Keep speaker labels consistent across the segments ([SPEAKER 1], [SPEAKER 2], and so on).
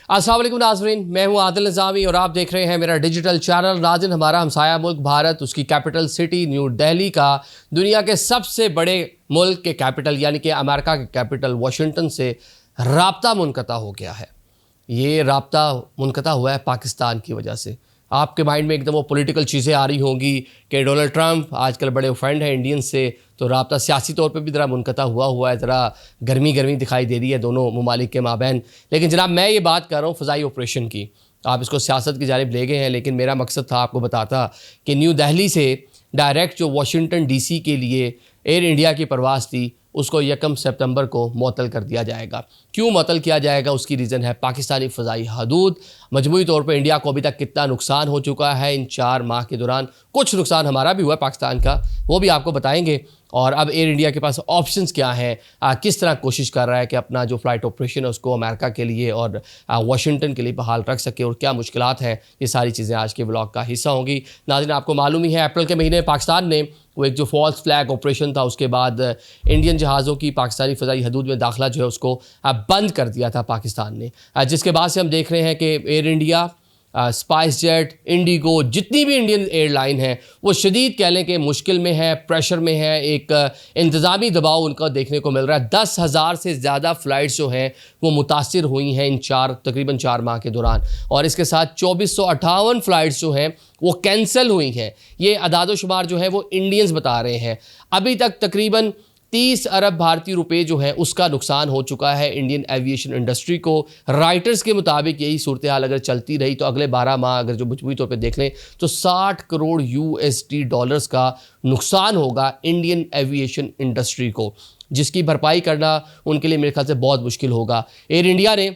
[SPEAKER 1] अस्सलाम वालेकुम नाज़रीन, मैं हूं आदिल निज़ामी और आप देख रहे हैं मेरा डिजिटल चैनल। नाज़रीन, हमारा हमसाया मुल्क भारत, उसकी कैपिटल सिटी न्यू दिल्ली का दुनिया के सबसे बड़े मुल्क के कैपिटल यानी कि अमेरिका के कैपिटल वाशिंगटन से राब्ता मुनक़ता हो गया है। ये राब्ता मुनक़ता हुआ है पाकिस्तान की वजह से। आपके माइंड में एकदम वो पॉलिटिकल चीज़ें आ रही होंगी कि डोनाल्ड ट्रंप आजकल बड़े फ्रेंड हैं इंडियंस से, तो राब्ता सियासी तौर पे भी ज़रा मुनक़ता हुआ है, ज़रा गर्मी दिखाई दे रही है दोनों ममालिक के माबैन। लेकिन जनाब, मैं ये बात कर रहा हूँ फ़ज़ाई ऑपरेशन की। आप इसको सियासत की जानिब ले गए हैं, लेकिन मेरा मकसद था आपको बताता कि न्यू दिल्ली से डायरेक्ट जो वाशिंगटन DC के लिए एयर इंडिया की परवाज़ थी उसको 1 सितंबर को मुअत्तल कर दिया जाएगा। क्यों मुअत्तल किया जाएगा, उसकी रीज़न है पाकिस्तानी फ़ज़ाई हदूद। मजमूई तौर पर इंडिया को अभी तक कितना नुकसान हो चुका है इन 4 माह के दौरान। कुछ नुकसान हमारा भी हुआ है पाकिस्तान का, वो भी आपको बताएंगे। और अब एयर इंडिया के पास ऑप्शंस क्या हैं, किस तरह कोशिश कर रहा है कि अपना जो फ़्लाइट ऑपरेशन है उसको अमेरिका के लिए और वाशिंगटन के लिए बहाल रख सके, और क्या मुश्किलात हैं। ये सारी चीज़ें आज के व्लॉग का हिस्सा होंगी। नाज़रीन, आपको मालूम ही है अप्रैल के महीने में पाकिस्तान ने वो एक जो फॉल्स फ्लैग ऑपरेशन था, उसके बाद इंडियन जहाज़ों की पाकिस्तानी फ़ज़ाई हदूद में दाखिला जो है उसको बंद कर दिया था पाकिस्तान ने, जिसके बाद से हम देख रहे हैं कि air India, spice jet, Indigo, जितनी भी इंडियन एयरलाइन है वो शदीद कह लें कि मुश्किल में है, प्रेशर में है। एक इंतज़ामी दबाव उनका देखने को मिल रहा है। 10,000 से ज़्यादा फ़्लाइट्स जो हैं वो मुतासिर हुई हैं इन तकरीबन 4 माह के दौरान, और इसके साथ 2458 फ़्लाइट्स जो हैं वो कैंसिल हुई हैं। ये अदाद शुमार जो है वो इंडियंस बता रहे हैं। अभी तक तकरीबन 30 अरब भारतीय रुपए जो है उसका नुकसान हो चुका है इंडियन एविएशन इंडस्ट्री को। राइटर्स के मुताबिक यही सूरत हाल अगर चलती रही तो अगले 12 माह अगर जो मजमूई तौर पे देख लें तो 60 करोड़ USD डॉलर्स का नुकसान होगा इंडियन एविएशन इंडस्ट्री को, जिसकी भरपाई करना उनके लिए मेरे ख्याल से बहुत मुश्किल होगा। एयर इंडिया ने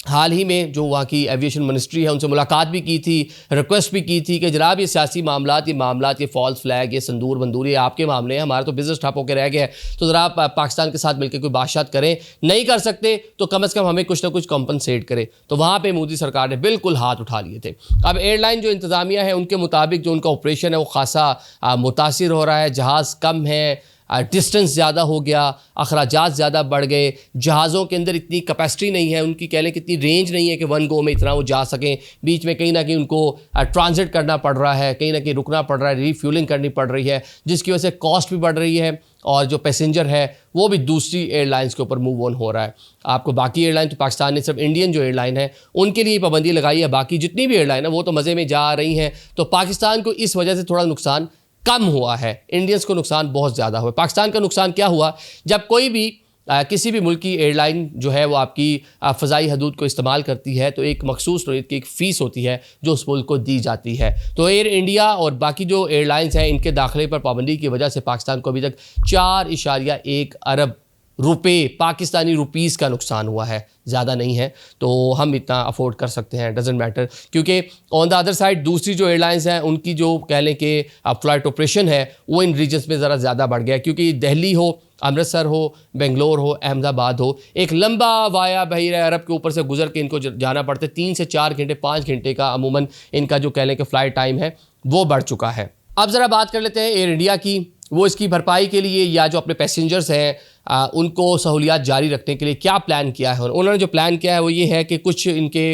[SPEAKER 1] हाल ही में जो वहाँ की एविएशन मिनिस्ट्री है उनसे मुलाकात भी की थी, रिक्वेस्ट भी की थी कि जनाब ये सियासी मामलात, ये फॉल्स फ्लैग, ये संदूर बंदूर, ये आपके मामले हैं, हमारा तो बिज़नेस ठप होकर रह गया है, तो ज़रा आप पाकिस्तान के साथ मिलकर कोई बातचीत करें। नहीं कर सकते तो कम से कम हमें कुछ ना कुछ कॉम्पनसेट करें। तो वहाँ पर मोदी सरकार ने बिल्कुल हाथ उठा लिए थे। अब एयरलाइन जो इंतज़ामिया है उनके मुताबिक जो उनका ऑपरेशन है वो खासा मुतासिर हो रहा है। जहाज़ कम है, डिस्टेंस ज़्यादा हो गया, अखराजात ज़्यादा बढ़ गए, जहाज़ों के अंदर इतनी कैपेसिटी नहीं है, उनकी कह लें कि इतनी रेंज नहीं है कि वन गो में इतना वो जा सकें। बीच में कहीं ना कहीं उनको ट्रांजिट करना पड़ रहा है, कहीं ना कहीं रुकना पड़ रहा है, रीफ्यूलिंग करनी पड़ रही है, जिसकी वजह से कॉस्ट भी बढ़ रही है और जो पैसेंजर है वो भी दूसरी एयरलाइंस के ऊपर मूव ऑन हो रहा है। आपको बाकी एयरलाइन तो पाकिस्तान ने सिर्फ इंडियन जो एयरलाइन है उनके लिए पाबंदी लगाई है, बाकी जितनी भी एयरलाइन है वो तो मज़े में जा रही हैं। तो पाकिस्तान को इस वजह से थोड़ा नुकसान कम हुआ है, इंडियंस को नुकसान बहुत ज़्यादा हुआ। पाकिस्तान का नुकसान क्या हुआ, जब कोई भी किसी भी मुल्क की एयरलाइन जो है वो आपकी फ़ज़ाई हदूद को इस्तेमाल करती है तो एक मखसूस नौइयत की एक फ़ीस होती है जो उस मुल्क को दी जाती है। तो एयर इंडिया और बाकी जो एयरलाइंस हैं इनके दाखिले पर पाबंदी की वजह से पाकिस्तान को अभी तक 4.1 अरब रुपए पाकिस्तानी रुपीज़ का नुकसान हुआ है, ज़्यादा नहीं है, तो हम इतना अफोर्ड कर सकते हैं, डजेंट मैटर। क्योंकि ऑन द अदर साइड दूसरी जो एयरलाइंस हैं उनकी जो कह लें कि फ़्लाइट ऑपरेशन है वो इन रीजन्स में ज़रा ज़्यादा बढ़ गया, क्योंकि दिल्ली हो, अमृतसर हो, बेंगलोर हो, अहमदाबाद हो, एक लंबा वाया बहीर अरब के ऊपर से गुजर के इनको जाना पड़ता है। 3 से 4 घंटे 5 घंटे का अमूमन इनका जो कह लें कि फ़्लाइट टाइम है वो बढ़ चुका है। अब ज़रा बात कर लेते हैं एयर इंडिया की। वो इसकी भरपाई के लिए या जो अपने पैसेंजर्स हैं उनको सहूलियात जारी रखने के लिए क्या प्लान किया है। उन्होंने जो प्लान किया है वो ये है कि कुछ इनके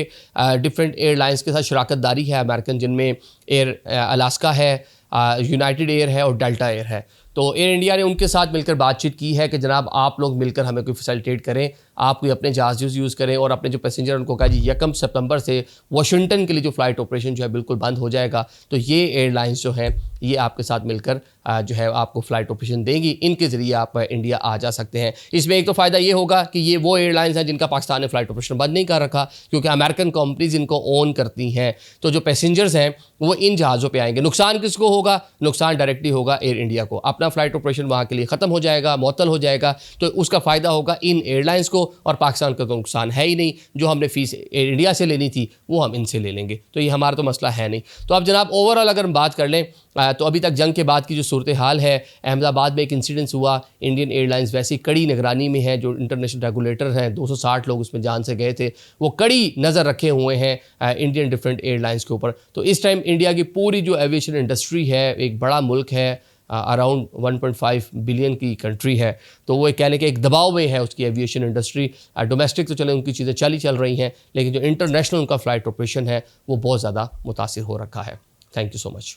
[SPEAKER 1] डिफरेंट एयरलाइंस के साथ शराकत दारी है अमेरिकन, जिनमें एयर अलास्का है, यूनाइटेड एयर है और डेल्टा एयर है। तो एयर इंडिया ने उनके साथ मिलकर बातचीत की है कि जनाब आप लोग मिलकर हमें कोई फैसिलिटेट करें, आप कोई अपने जहाज़ यूज़ करें, और अपने जो पैसेंजर उनको कहा जी 1 सितंबर से वाशिंगटन के लिए जो फ़्लाइट ऑपरेशन जो है बिल्कुल बंद हो जाएगा। तो ये एयरलाइंस जो हैं ये आपके साथ मिलकर जो है आपको फ़्लाइट ऑपरेशन देंगी, इनके ज़रिए आप इंडिया आ जा सकते हैं। इसमें एक तो फ़ायदा ये होगा कि ये वो एयरलाइंस हैं जिनका पाकिस्तान ने फ़्लाइट ऑपरेशन बंद नहीं कर रखा, क्योंकि अमेरिकन कंपनीज़ इनको ओन करती हैं। तो जो पैसेंजर्स हैं वो इन जहाज़ों पे आएंगे। नुकसान किसको होगा, नुकसान डायरेक्टली होगा एयर इंडिया को। अपना फ़्लाइट ऑपरेशन वहाँ के लिए ख़त्म हो जाएगा, मुअत्तल हो जाएगा, तो उसका फ़ायदा होगा इन एयरलाइंस को, और पाकिस्तान का तो नुकसान है ही नहीं। जो हमने फ़ीस एयर इंडिया से लेनी थी वो हम इनसे ले लेंगे, तो ये हमारा तो मसला है नहीं। तो अब जनाब ओवरऑल अगर हम बात कर लें तो अभी तक जंग के बाद की जो सूरत हाल है, अहमदाबाद में एक इंसिडेंस हुआ, इंडियन एयरलाइंस वैसी कड़ी निगरानी में है, जो इंटरनेशनल रेगुलेटर हैं 260 लोग उसमें जान से गए थे, वो कड़ी नज़र रखे हुए हैं इंडियन डिफरेंट एयरलाइंस के ऊपर। तो इस टाइम इंडिया की पूरी जो एविएशन इंडस्ट्री है, एक बड़ा मुल्क है, अराउंड 1.5 बिलियन की कंट्री है, तो वो कहने के एक दबाव में है उसकी एविएशन इंडस्ट्री। डोमेस्टिक तो चले उनकी चीज़ें चल रही हैं, लेकिन जो इंटरनेशनल उनका फ़्लाइट ऑपरेशन है वो बहुत ज़्यादा मुतासिर हो रखा है। Thank you so much.